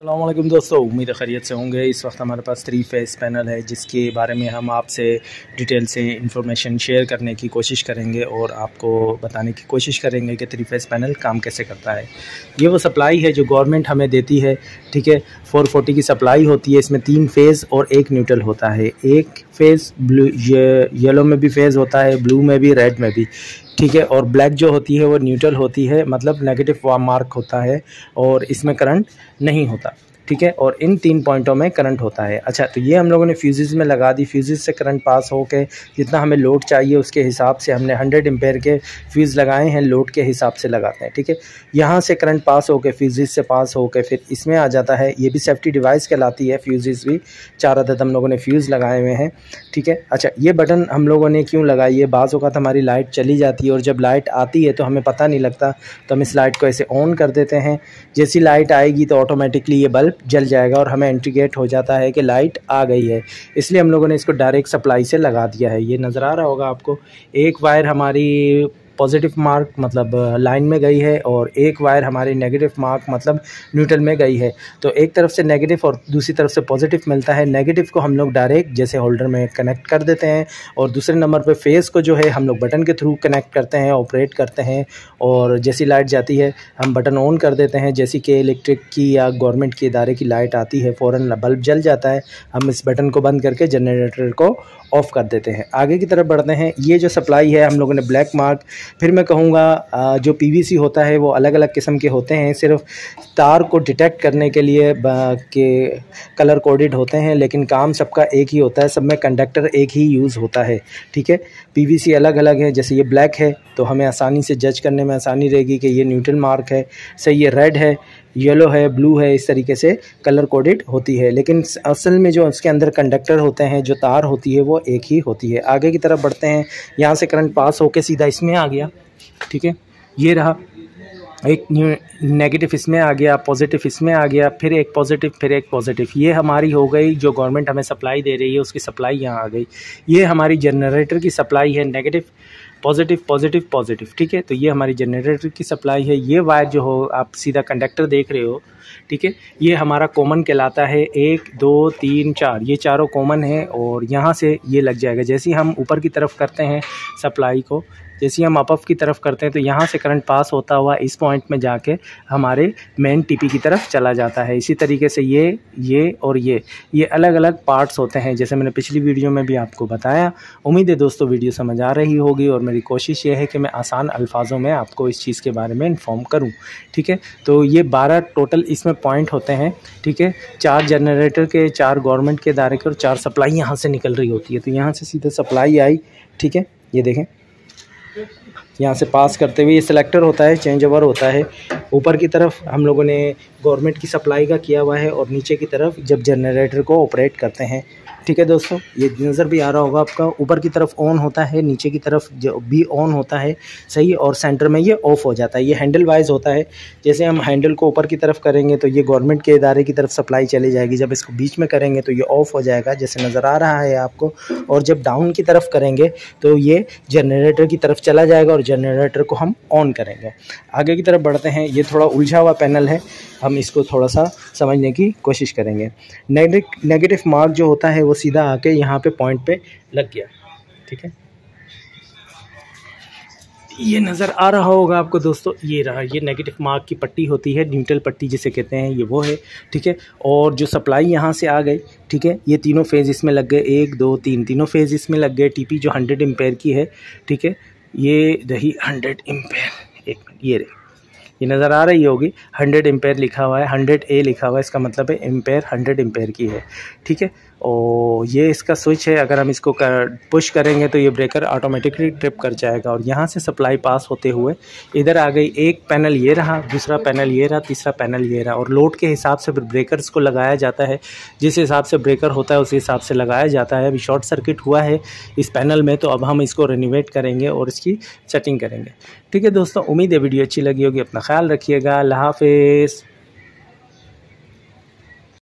अस्सलामुअलैकुम दोस्तों, उम्मीद है खैरियत से होंगे। इस वक्त हमारे पास 3 फेस पैनल है जिसके बारे में हम आपसे डिटेल से इंफॉर्मेशन शेयर करने की कोशिश करेंगे और आपको बताने की कोशिश करेंगे कि 3 फेस पैनल काम कैसे करता है। ये वो सप्लाई है जो गवर्नमेंट हमें देती है, ठीक है। 440 की सप्लाई होती है। इसमें 3 फेज़ और 1 न्यूट्रल होता है। एक फेज़ ब्लू येलो में भी फेज़ होता है, ब्लू में भी, रेड में भी, ठीक है। और ब्लैक जो होती है वो न्यूट्रल होती है, मतलब नेगेटिव मार्क होता है और इसमें करंट नहीं होता, ठीक है। और इन 3 पॉइंटों में करंट होता है। अच्छा, तो ये हम लोगों ने फ्यूजेस में लगा दी। फ्यूजेस से करंट पास होके जितना हमें लोड चाहिए उसके हिसाब से हमने 100 एम्पेयर के फ्यूज़ लगाए हैं, लोड के हिसाब से लगाते हैं, ठीक है। यहाँ से करंट पास होके फ्यूजेस से पास होके फिर इसमें आ जाता है। ये भी सेफ्टी डिवाइस कहलाती है। फ्यूजेस भी 4 अदद हम लोगों ने फ्यूज़ लगाए हुए हैं, ठीक है। अच्छा, ये बटन हम लोगों ने क्यों लगाई है? बाज़ औक़ात हमारी लाइट चली जाती है और जब लाइट आती है तो हमें पता नहीं लगता, तो हम इस लाइट को ऐसे ऑन कर देते हैं। जैसी लाइट आएगी तो ऑटोमेटिकली ये बल्ब जल जाएगा और हमें इंडिकेट हो जाता है कि लाइट आ गई है। इसलिए हम लोगों ने इसको डायरेक्ट सप्लाई से लगा दिया है। ये नज़र आ रहा होगा आपको। एक वायर हमारी पॉजिटिव मार्क मतलब लाइन में गई है और एक वायर हमारी नेगेटिव मार्क मतलब न्यूट्रल में गई है। तो एक तरफ से नेगेटिव और दूसरी तरफ से पॉजिटिव मिलता है। नेगेटिव को हम लोग डायरेक्ट जैसे होल्डर में कनेक्ट कर देते हैं और दूसरे नंबर पे फेस को जो है हम लोग बटन के थ्रू कनेक्ट करते हैं, ऑपरेट करते हैं। और जैसी लाइट जाती है हम बटन ऑन कर देते हैं। जैसी कि इलेक्ट्रिक की या गवर्नमेंट के इदारे की लाइट आती है फ़ौरन बल्ब जल जाता है। हम इस बटन को बंद करके जनरेटर को ऑफ़ कर देते हैं। आगे की तरफ बढ़ते हैं। ये जो सप्लाई है हम लोगों ने ब्लैक मार्क, फिर मैं कहूँगा जो पीवीसी होता है वो अलग अलग किस्म के होते हैं। सिर्फ तार को डिटेक्ट करने के लिए के कलर कोडेड होते हैं, लेकिन काम सबका एक ही होता है। सब में कंडक्टर एक ही यूज़ होता है, ठीक है। पीवीसी अलग अलग है। जैसे ये ब्लैक है तो हमें आसानी से जज करने में आसानी रहेगी कि ये न्यूट्रल मार्क है, सही। ये रेड है, येलो है, ब्लू है, इस तरीके से कलर कोडेड होती है। लेकिन असल में जो उसके अंदर कंडक्टर होते हैं, जो तार होती है वो एक ही होती है। आगे की तरफ बढ़ते हैं। यहाँ से करंट पास होके सीधा इसमें आ गया, ठीक है। ये रहा एक नेगेटिव इसमें आ गया, पॉजिटिव इसमें आ गया, फिर एक पॉजिटिव, फिर एक पॉजिटिव। ये हमारी हो गई जो गवर्नमेंट हमें सप्लाई दे रही है उसकी सप्लाई यहाँ आ गई। ये हमारी जनरेटर की सप्लाई है, नेगेटिव पॉजिटिव पॉजिटिव पॉजिटिव, ठीक है। तो ये हमारी जनरेटर की सप्लाई है। ये वायर जो हो आप सीधा कंडक्टर देख रहे हो, ठीक है, ये हमारा कॉमन कहलाता है। 1 2 3 4 ये चारों कॉमन है और यहाँ से ये लग जाएगा। जैसे ही हम ऊपर की तरफ करते हैं सप्लाई को, जैसे हम अप की तरफ करते हैं तो यहाँ से करंट पास होता हुआ इस पॉइंट में जाके हमारे मेन टीपी की तरफ चला जाता है। इसी तरीके से ये और ये अलग अलग पार्ट्स होते हैं, जैसे मैंने पिछली वीडियो में भी आपको बताया। उम्मीद है दोस्तों वीडियो समझ आ रही होगी और मेरी कोशिश ये है कि मैं आसान अल्फाजों में आपको इस चीज़ के बारे में इन्फॉर्म करूँ, ठीक है। तो ये 12 टोटल इसमें पॉइंट होते हैं, ठीक है। 4 जनरेटर के, 4 गवर्नमेंट के इदारे के और 4 सप्लाई यहाँ से निकल रही होती है। तो यहाँ से सीधे सप्लाई आई, ठीक है। ये देखें, यहाँ से पास करते हुए ये सिलेक्टर होता है, चेंज ओवर होता है। ऊपर की तरफ हम लोगों ने गवर्नमेंट की सप्लाई का किया हुआ है और नीचे की तरफ जब जनरेटर को ऑपरेट करते हैं, ठीक है दोस्तों। ये नज़र भी आ रहा होगा आपका। ऊपर की तरफ ऑन होता है, नीचे की तरफ जो भी ऑन होता है, सही। और सेंटर में ये ऑफ़ हो जाता है। ये हैंडल वाइज होता है। जैसे हम हैंडल को ऊपर की तरफ करेंगे तो ये गवर्नमेंट के इदारे की तरफ सप्लाई चली जाएगी। जब इसको बीच में करेंगे तो ये ऑफ़ हो जाएगा, जैसे नज़र आ रहा है आपको। और जब डाउन की तरफ करेंगे तो ये जनरेटर की तरफ चला जाएगा और जनरेटर को हम ऑन करेंगे। आगे की तरफ बढ़ते हैं। ये थोड़ा उलझा हुआ पैनल है, हम इसको थोड़ा सा समझने की कोशिश करेंगे। नेगेटिव मार्क जो होता है वो सीधा आके यहाँ पे पॉइंट पे लग गया, ठीक है। ये नज़र आ रहा होगा आपको दोस्तों। ये रहा, ये नेगेटिव मार्क की पट्टी होती है, न्यूट्रल पट्टी जिसे कहते हैं, ये वो है, ठीक है। और जो सप्लाई यहाँ से आ गई, ठीक है, ये तीनों फेज़ इसमें लग गए। 1 2 3 तीनों फेज़ इसमें लग गए। टीपी जो 100 एम्पेयर की है, ठीक है, ये रही 100 एम्पेयर। एक मिनट, ये नज़र आ रही होगी, 100 एम्पेयर लिखा हुआ है, 100A लिखा हुआ है। इसका मतलब है एम्पेयर 100 एम्पेयर की है, ठीक है। और ये इसका स्विच है। अगर हम इसको पुश करेंगे तो ये ब्रेकर ऑटोमेटिकली ट्रिप कर जाएगा। और यहाँ से सप्लाई पास होते हुए इधर आ गई। एक पैनल ये रहा, दूसरा पैनल ये रहा, तीसरा पैनल ये रहा। और लोड के हिसाब से फिर ब्रेकर्स को लगाया जाता है। जिस हिसाब से ब्रेकर होता है उस हिसाब से लगाया जाता है। अभी शॉर्ट सर्किट हुआ है इस पैनल में, तो अब हम इसको रेनोवेट करेंगे और इसकी सेटिंग करेंगे, ठीक है दोस्तों। उम्मीद है वीडियो अच्छी लगी होगी। अपना ख्याल रखिएगा। अल्लाह हाफिज़।